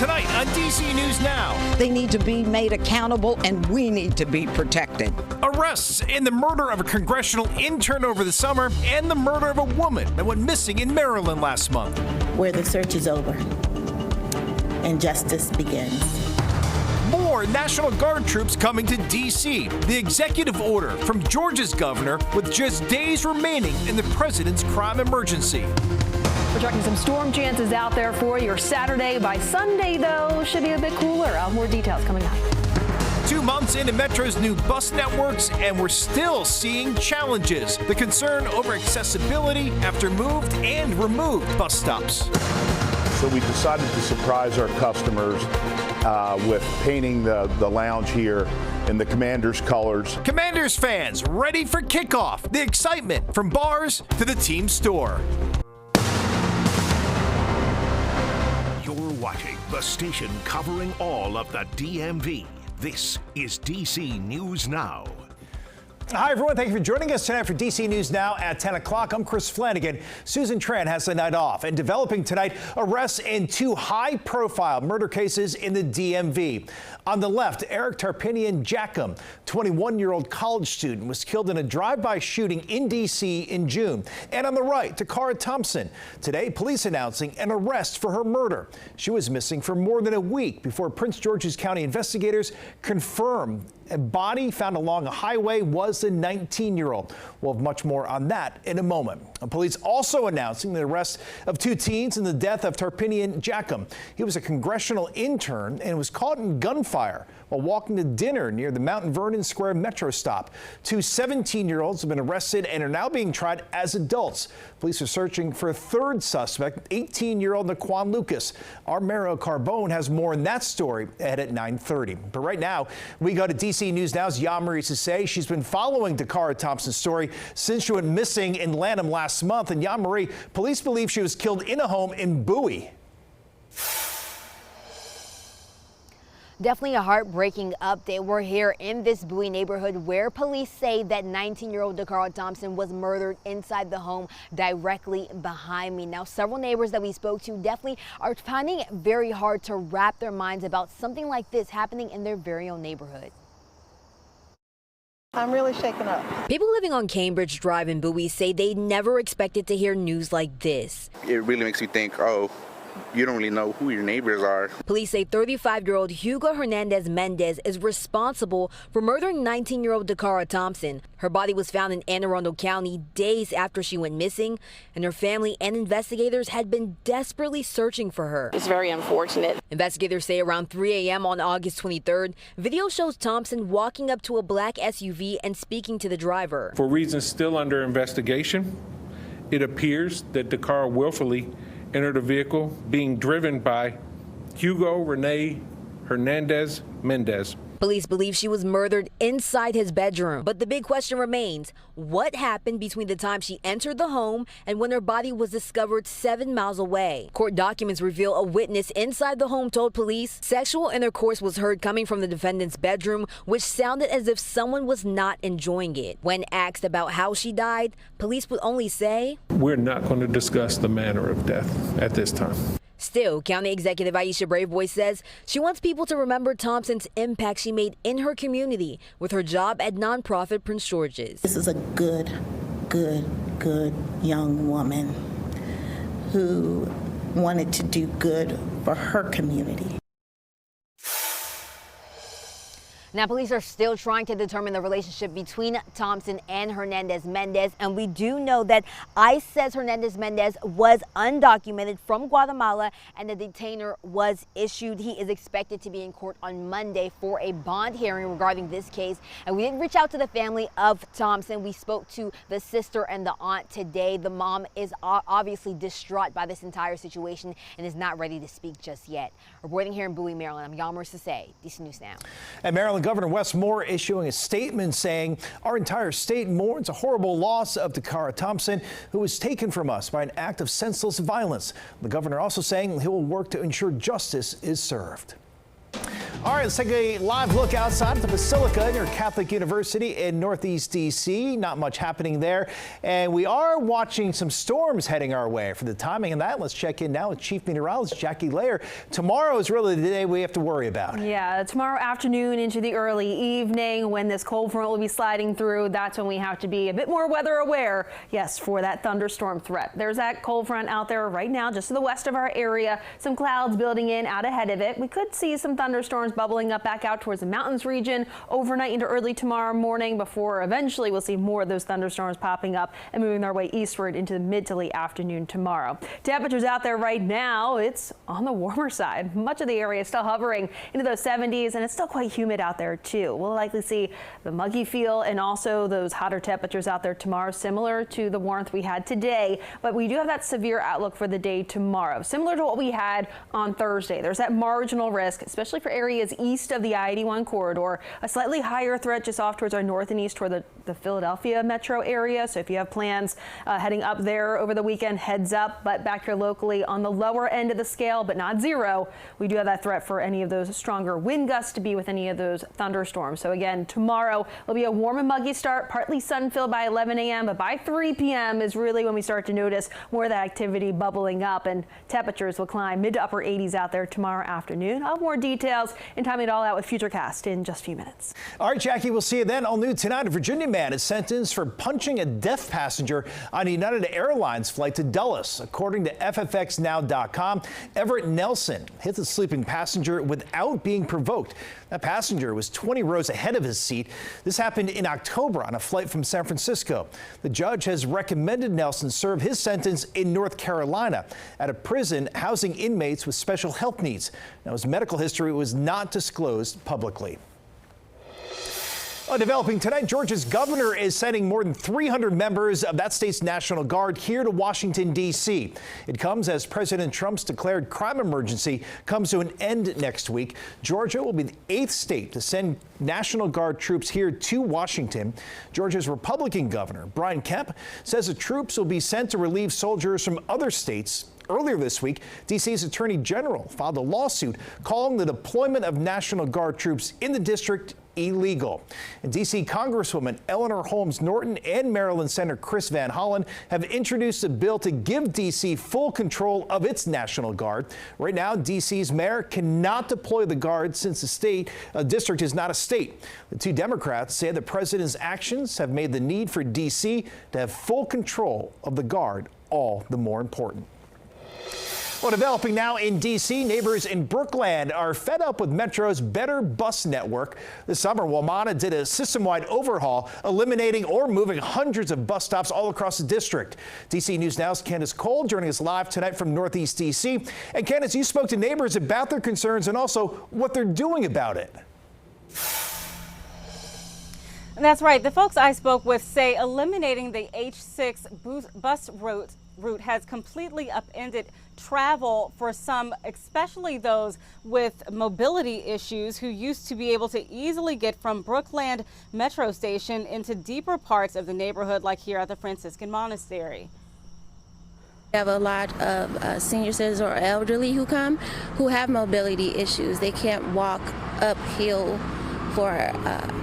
Tonight on DC News Now. They need to be made accountable, and we need to be protected. Arrests in the murder of a congressional intern over the summer and the murder of a woman that went missing in Maryland last month. Where the search is over and justice begins. More National Guard troops coming to D.C. The executive order from Georgia's governor with just days remaining in the president's crime emergency. We're checking some storm chances out there for your Saturday. By Sunday, though, should be a bit cooler. More details coming up. 2 months into Metro's new bus networks, and we're still seeing challenges. The concern over accessibility after moved and removed bus stops. So we decided to surprise our customers with painting the lounge here in the Commanders colors. Commanders fans ready for kickoff. The excitement from bars to the team store. You're watching the station covering all of the DMV. This is DC News Now. Hi, everyone. Thank you for joining us tonight for DC News Now at 10 o'clock. I'm Chris Flanagan. Susan Tran has the night off. And developing tonight, arrests in 2 high-profile murder cases in the DMV. On the left, Eric Tarpinian Jackham, 21-year-old college student, was killed in a drive-by shooting in D.C. in June. And on the right, Takara Thompson. Today, police announcing an arrest for her murder. She was missing for more than a week before Prince George's County investigators confirmed a body found along a highway was the 19-year-old. We'll have much more on that in a moment. Police also announcing the arrest of 2 teens and the death of Tarpinian Jackham. He was a congressional intern and was caught in gunfire while walking to dinner near the Mount Vernon Square Metro stop. 2 17-year-olds have been arrested and are now being tried as adults. Police are searching for a 3rd suspect, 18-year-old Naquan Lucas. Our Mara Carbone has more in that story ahead at 9:30. But right now, we go to DC News Now's Yamari Sase. She's been following Takara Thompson's story since she went missing in Lanham last month. And Yamari, police believe she was killed in a home in Bowie. Definitely a heartbreaking update. We're here in this Bowie neighborhood where police say that 19-year-old Takara Thompson was murdered inside the home directly behind me. Now, several neighbors that we spoke to definitely are finding it very hard to wrap their minds about something like this happening in their very own neighborhood. I'm really shaken up. People living on Cambridge Drive in Bowie say they never expected to hear news like this. It really makes you think, oh, you don't really know who your neighbors are. Police say 35-year-old Hugo Hernandez Mendez is responsible for murdering 19-year-old Takara Thompson. Her body was found in Anne Arundel County days after she went missing, and her family and investigators had been desperately searching for her. It's very unfortunate. Investigators say around 3 a.m. on August 23rd, video shows Thompson walking up to a black SUV and speaking to the driver. For reasons still under investigation, it appears that Takara willfully entered a vehicle being driven by Hugo Rene Hernandez Mendez. Police believe she was murdered inside his bedroom. But the big question remains, what happened between the time she entered the home and when her body was discovered 7 miles away? Court documents reveal a witness inside the home told police sexual intercourse was heard coming from the defendant's bedroom, which sounded as if someone was not enjoying it. When asked about how she died, police would only say, "We're not going to discuss the manner of death at this time." Still, County Executive Aisha Braveboy says she wants people to remember Thompson's impact she made in her community with her job at nonprofit Prince George's. This is a good young woman who wanted to do good for her community. Now, police are still trying to determine the relationship between Thompson and Hernandez Mendez, and we do know that ICE says Hernandez Mendez was undocumented from Guatemala and the detainer was issued. He is expected to be in court on Monday for a bond hearing regarding this case, and we did reach out to the family of Thompson. We spoke to the sister and the aunt today. The mom is obviously distraught by this entire situation and is not ready to speak just yet. Reporting here in Bowie, Maryland, I'm Yalmer Sase, DC News Now. And Maryland Governor Wes Moore issuing a statement saying our entire state mourns a horrible loss of Takara Thompson, who was taken from us by an act of senseless violence. The governor also saying he will work to ensure justice is served. All right, let's take a live look outside of the Basilica near Catholic University in Northeast D.C. Not much happening there. And we are watching some storms heading our way. For the timing of that, let's check in now with Chief Meteorologist Jackie Layer. Tomorrow is really the day we have to worry about. Yeah, tomorrow afternoon into the early evening when this cold front will be sliding through, that's when we have to be a bit more weather aware. Yes, for that thunderstorm threat. There's that cold front out there right now just to the west of our area. Some clouds building in out ahead of it. We could see some thunderstorms bubbling up back out towards the mountains region overnight into early tomorrow morning before eventually we'll see more of those thunderstorms popping up and moving their way eastward into the mid to late afternoon tomorrow. Temperatures out there right now, it's on the warmer side. Much of the area is still hovering into those 70s and it's still quite humid out there too. We'll likely see the muggy feel and also those hotter temperatures out there tomorrow, similar to the warmth we had today. But we do have that severe outlook for the day tomorrow, similar to what we had on Thursday. There's that marginal risk, especially for areas east of the I-81 corridor, a slightly higher threat just off towards our north and east toward the Philadelphia metro area. So if you have plans heading up there over the weekend, heads up. But back here locally on the lower end of the scale, but not zero, we do have that threat for any of those stronger wind gusts to be with any of those thunderstorms. So again, tomorrow will be a warm and muggy start, partly sun-filled by 11 a.m., but by 3 p.m. is really when we start to notice more of that activity bubbling up, and temperatures will climb mid to upper 80s out there tomorrow afternoon. I'll have more details and timing it all out with Futurecast in just a few minutes. All right, Jackie, we'll see you then. All new tonight, a Virginia man is sentenced for punching a deaf passenger on a United Airlines flight to Dulles. According to FFXNow.com, Everett Nelson hit the sleeping passenger without being provoked. That passenger was 20 rows ahead of his seat. This happened in October on a flight from San Francisco. The judge has recommended Nelson serve his sentence in North Carolina at a prison housing inmates with special health needs. Now, his medical history was not disclosed publicly. Developing tonight, Georgia's governor is sending more than 300 members of that state's National Guard here to Washington, D.C. It comes as President Trump's declared crime emergency comes to an end next week. Georgia will be the 8th state to send National Guard troops here to Washington. Georgia's Republican governor, Brian Kemp, says the troops will be sent to relieve soldiers from other states. Earlier this week, D.C.'s Attorney General filed a lawsuit calling the deployment of National Guard troops in the district illegal. And D.C. Congresswoman Eleanor Holmes Norton and Maryland Senator Chris Van Hollen have introduced a bill to give D.C. full control of its National Guard. Right now, D.C.'s mayor cannot deploy the Guard since the district is not a state. The two Democrats say the president's actions have made the need for D.C. to have full control of the Guard all the more important. Well, developing now in D.C., neighbors in Brookland are fed up with Metro's better bus network. This summer, WMATA did a system-wide overhaul, eliminating or moving hundreds of bus stops all across the district. D.C. News Now's Candace Cole joining us live tonight from Northeast D.C. And Candace, you spoke to neighbors about their concerns and also what they're doing about it. That's right. The folks I spoke with say eliminating the H6 bus route has completely upended travel for some, especially those with mobility issues who used to be able to easily get from Brookland Metro Station into deeper parts of the neighborhood, like here at the Franciscan Monastery. We have a lot of senior citizens or elderly who come who have mobility issues. They can't walk uphill for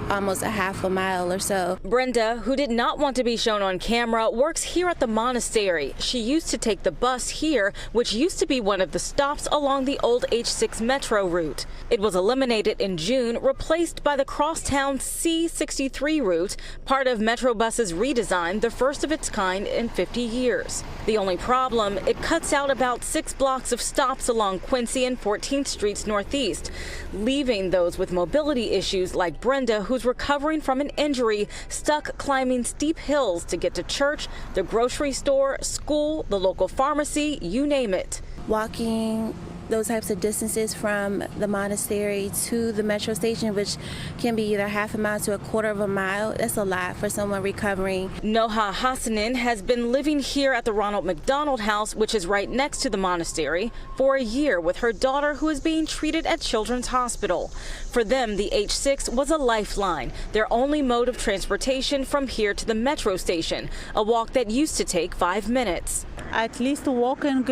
almost a half a mile or so. Brenda, who did not want to be shown on camera, works here at the monastery. She used to take the bus here, which used to be one of the stops along the old H6 Metro route. It was eliminated in June, replaced by the crosstown C63 route, part of Metrobus's redesign, the first of its kind in 50 years. The only problem, it cuts out about 6 blocks of stops along Quincy and 14th Streets Northeast, leaving those with mobility issues like Brenda, who's recovering from an injury, stuck climbing steep hills to get to church, the grocery store, school, the local pharmacy, you name it. Walking those types of distances from the monastery to the metro station, which can be either half a mile to a quarter of a mile, that's a lot for someone recovering. Noha Hassanin has been living here at the Ronald McDonald House, which is right next to the monastery, for a year with her daughter, who is being treated at Children's Hospital. For them, the H6 was a lifeline, their only mode of transportation from here to the metro station, a walk that used to take 5 minutes. At least walking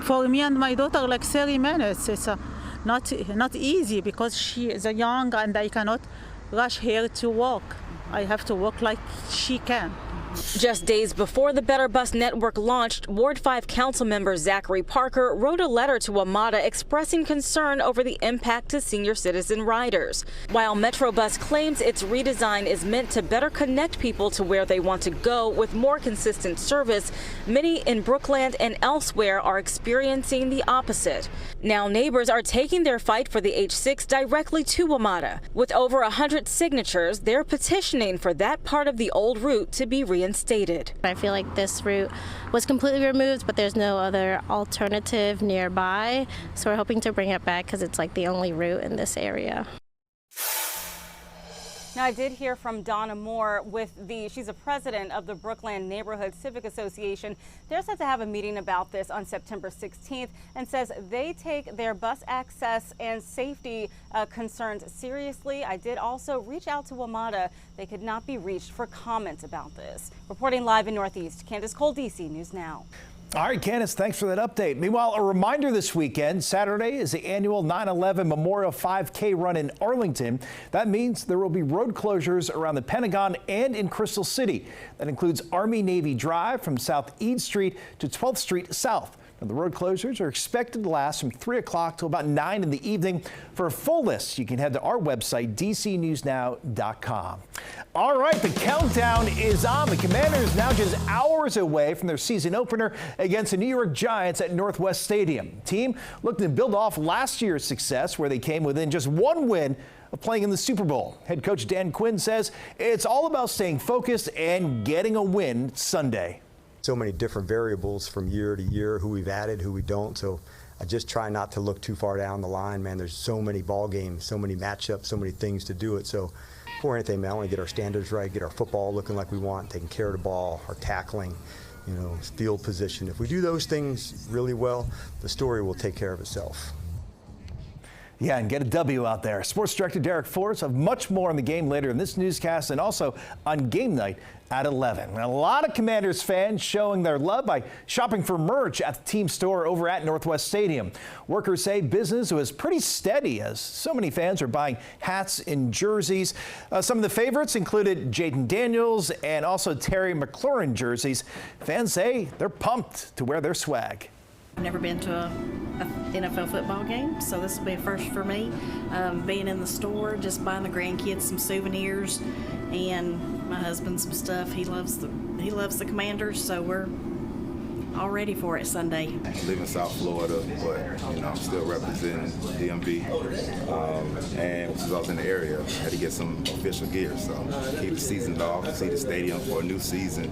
for me and my daughter like 30 minutes. It's not easy because she is a young and I cannot rush her to walk. I have to walk like she can. Just days before the Better Bus Network launched, Ward 5 council member Zachary Parker wrote a letter to WMATA expressing concern over the impact to senior citizen riders. While Metrobus claims its redesign is meant to better connect people to where they want to go with more consistent service, many in Brookland and elsewhere are experiencing the opposite. Now neighbors are taking their fight for the H6 directly to WMATA. With over 100 signatures, they're petitioning for that part of the old route to be reinstated. I feel like this route was completely removed, but there's no other alternative nearby. So we're hoping to bring it back because it's like the only route in this area. Now, I did hear from Donna Moore she's a president of the Brookland Neighborhood Civic Association. They're set to have a meeting about this on September 16th and says they take their bus access and safety concerns seriously. I did also reach out to WMATA. They could not be reached for comment about this. Reporting live in Northeast, Candace Cole, DC News Now. All right, Candace, thanks for that update. Meanwhile, a reminder this weekend, Saturday is the annual 9/11 Memorial 5K run in Arlington. That means there will be road closures around the Pentagon and in Crystal City. That includes Army-Navy Drive from South Eid Street to 12th Street South. Now, the road closures are expected to last from 3 o'clock till about 9 in the evening. For a full list, you can head to our website, dcnewsnow.com. All right, the countdown is on. The Commanders now just hours away from their season opener against the New York Giants at Northwest Stadium. The team looking to build off last year's success, where they came within just one win of playing in the Super Bowl. Head coach Dan Quinn says it's all about staying focused and getting a win Sunday. So many different variables from year to year, who we've added, who we don't. So I just try not to look too far down the line, man. There's so many ball games, so many matchups, so many things to do it. So before anything, man, I want to get our standards right, get our football looking like we want, taking care of the ball, our tackling, field position. If we do those things really well, the story will take care of itself. Yeah, and get a W out there. Sports Director Derek Forrest have much more on the game later in this newscast and also on game night at 11. And a lot of Commanders fans showing their love by shopping for merch at the team store over at Northwest Stadium. Workers say business was pretty steady as so many fans are buying hats and jerseys. Some of the favorites included Jaden Daniels and also Terry McLaurin jerseys. Fans say they're pumped to wear their swag. I've never been to an NFL football game, so this will be a first for me. Being in the store, just buying the grandkids some souvenirs, and my husband some stuff. He loves the Commanders, so we're all ready for it Sunday. I live in South Florida, but I'm still representing DMV. And since I was in the area, I had to get some official gear, so keep the season off, see the stadium for a new season.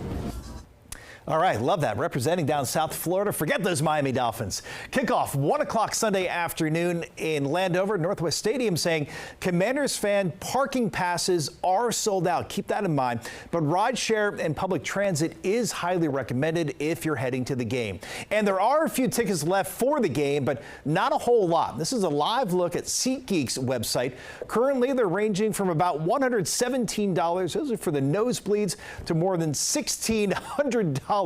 All right, love that. Representing down South Florida. Forget those Miami Dolphins. Kickoff 1 o'clock Sunday afternoon in Landover, Northwest Stadium, saying Commanders fan parking passes are sold out. Keep that in mind. But rideshare and public transit is highly recommended if you're heading to the game. And there are a few tickets left for the game, but not a whole lot. This is a live look at SeatGeek's website. Currently, they're ranging from about $117, those are for the nosebleeds, to more than $1,600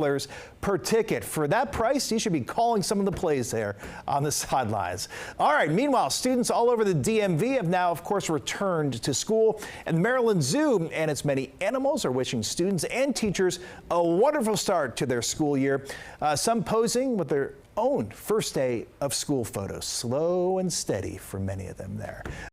per ticket. For that price, you should be calling some of the plays there on the sidelines. All right, meanwhile, students all over the DMV have now, of course, returned to school, and the Maryland Zoo and its many animals are wishing students and teachers a wonderful start to their school year. Some posing with their own first day of school photos. Slow and steady for many of them there.